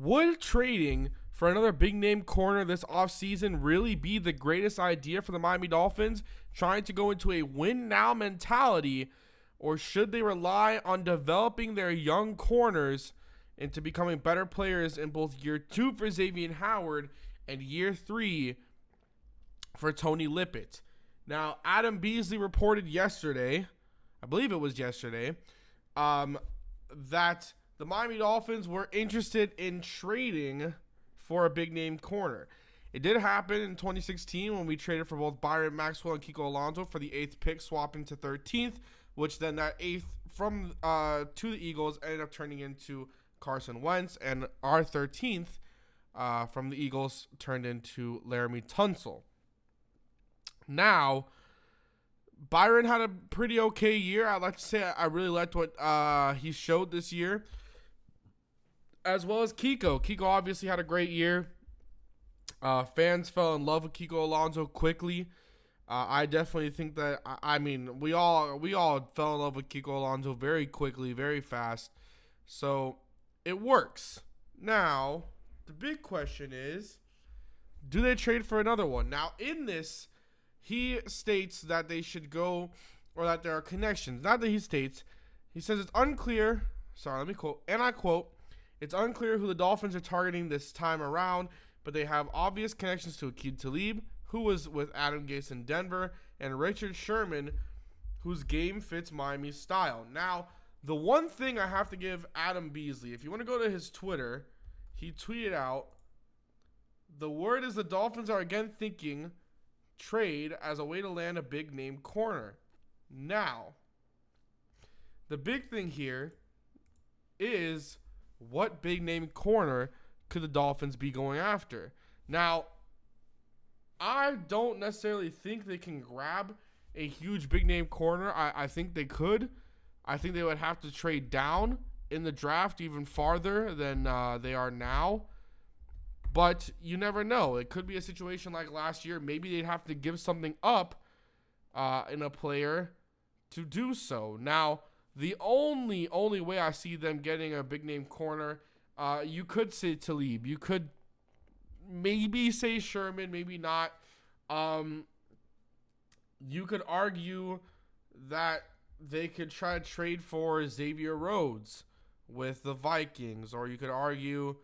Would trading for another big name corner this offseason really be the greatest idea for the Miami Dolphins, trying to go into a win now mentality, or should they rely on developing their young corners into becoming better players in both year 2 for Xavier Howard and year 3 for Tony Lippett? Now, Adam Beasley reported yesterday, I believe it was yesterday, that the Miami Dolphins were interested in trading for a big name corner. It did happen in 2016 when we traded for both Byron Maxwell and Kiko Alonso for the 8th pick, swapping to 13th, which then that 8th from to the Eagles ended up turning into Carson Wentz, and our 13th from the Eagles turned into Laramie Tunsil. Now, Byron had a pretty okay year. I'd like to say I really liked what he showed this year, as well as Kiko. Kiko obviously had a great year. Fans fell in love with Kiko Alonso quickly. I definitely think that, we all fell in love with Kiko Alonso very quickly, very fast. So it works. Now, the big question is, do they trade for another one? Now, in this, he states that they should go, or that there are connections. Not that he states. He says it's unclear. Sorry, let me quote. And I quote, "It's unclear who the Dolphins are targeting this time around, but they have obvious connections to Aqib Talib, who was with Adam Gase in Denver, and Richard Sherman, whose game fits Miami's style." Now, the one thing I have to give Adam Beasley, if you want to go to his Twitter, he tweeted out, "The word is the Dolphins are again thinking trade as a way to land a big name corner." Now, the big thing here is, what big name corner could the Dolphins be going after? Now, I don't necessarily think they can grab a huge big name corner. I think they could. I think they would have to trade down in the draft even farther than they are now. But you never know. It could be a situation like last year. Maybe they'd have to give something up in a player to do so. Now, the only way I see them getting a big name corner, you could say Talib. You could maybe say Sherman, maybe not. You could argue that they could try to trade for Xavier Rhodes with the Vikings, or you could argue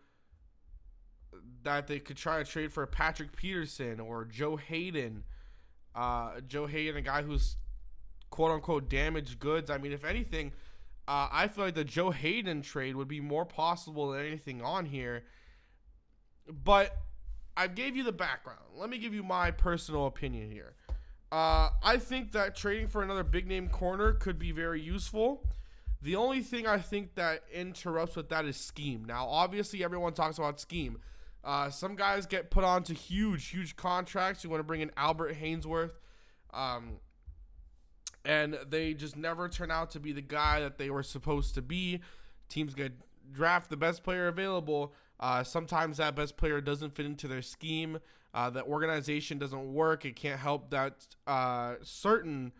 that they could try to trade for Patrick Peterson or Joe Hayden. Joe Hayden, a guy who's quote-unquote damaged goods. I mean, if anything, I feel like the Joe Hayden trade would be more possible than anything on here. But I gave you the background. Let me give you my personal opinion here. I think that trading for another big-name corner could be very useful. The only thing I think that interrupts with that is scheme. Now, obviously, everyone talks about scheme. Some guys get put onto huge contracts. You want to bring in Albert Hainsworth, and they just never turn out to be the guy that they were supposed to be. Teams get draft the best player available. Sometimes that best player doesn't fit into their scheme. The organization doesn't work. It can't help that certain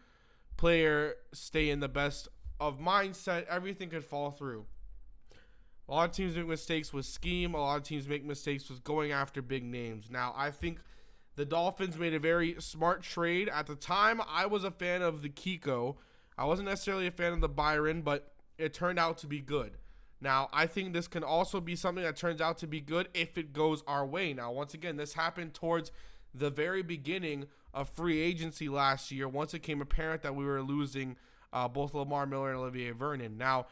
player stay in the best of mindset. Everything could fall through. A lot of teams make mistakes with scheme. A lot of teams make mistakes with going after big names. Now, I think the Dolphins made a very smart trade. At the time, I was a fan of the Kiko. I wasn't necessarily a fan of the Byron, but it turned out to be good. Now, I think this can also be something that turns out to be good if it goes our way. Now, once again, this happened towards the very beginning of free agency last year, once it became apparent that we were losing both Lamar Miller and Olivier Vernon. Now,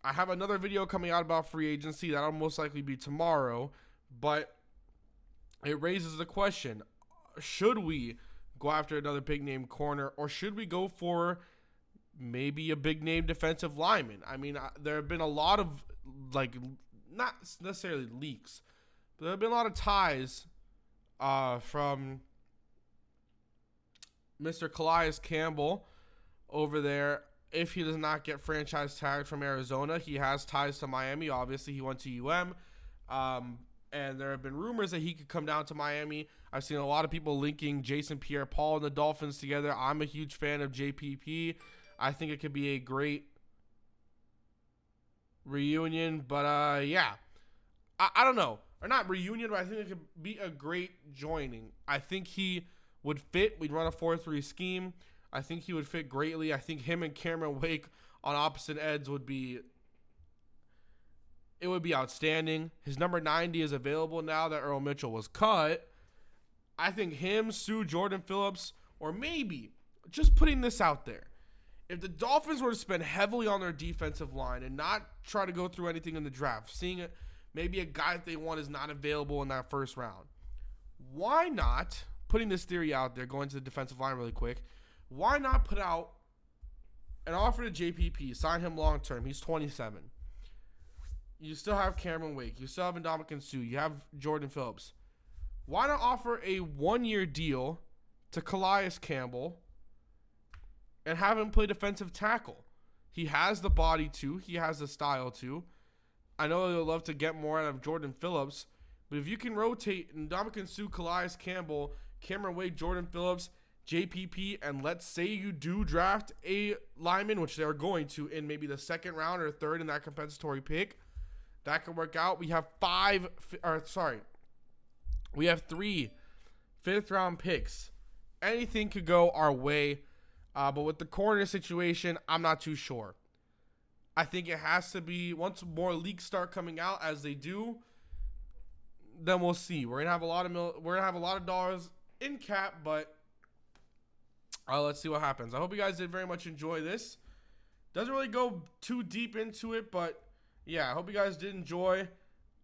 I have another video coming out about free agency. That'll most likely be tomorrow. But it raises the question, should we go after another big-name corner, or should we go for maybe a big-name defensive lineman? I mean, there have been a lot of, not necessarily leaks, but there have been a lot of ties from Mr. Calais Campbell over there. If he does not get franchise tagged from Arizona, he has ties to Miami. Obviously, he went to UM. And there have been rumors that he could come down to Miami. I've seen a lot of people linking Jason Pierre-Paul and the Dolphins together. I'm a huge fan of JPP. I think it could be a great reunion. But, yeah. I don't know, or not reunion, but I think it could be a great joining. I think he would fit. We'd run a 4-3 scheme. I think he would fit greatly. I think him and Cameron Wake on opposite ends would be outstanding. His number 90 is available now that Earl Mitchell was cut. I think him, Sue, Jordan Phillips, or maybe just putting this out there. If the Dolphins were to spend heavily on their defensive line and not try to go through anything in the draft, seeing it, maybe a guy that they want is not available in that first round, why not, putting this theory out there, going to the defensive line really quick, why not put out an offer to JPP, sign him long term? He's 27. You still have Cameron Wake. You still have Ndamukong Suh. You have Jordan Phillips. Why not offer a 1-year deal to Calais Campbell and have him play defensive tackle? He has the body to. He has the style to. I know they'll love to get more out of Jordan Phillips, but if you can rotate Ndamukong Suh, Calais Campbell, Cameron Wake, Jordan Phillips, JPP, and let's say you do draft a lineman, which they're going to in maybe the second round or third in that compensatory pick, that could work out. We have 3 fifth-round picks. Anything could go our way, but with the corner situation, I'm not too sure. I think it has to be, once more leaks start coming out, as they do, then we'll see. We're gonna have a lot of dollars in cap, but let's see what happens. I hope you guys did very much enjoy this. Doesn't really go too deep into it, but yeah, I hope you guys did enjoy.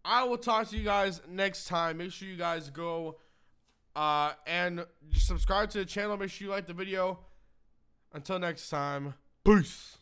I will talk to you guys next time. Make sure you guys go and subscribe to the channel. Make sure you like the video. Until next time, peace.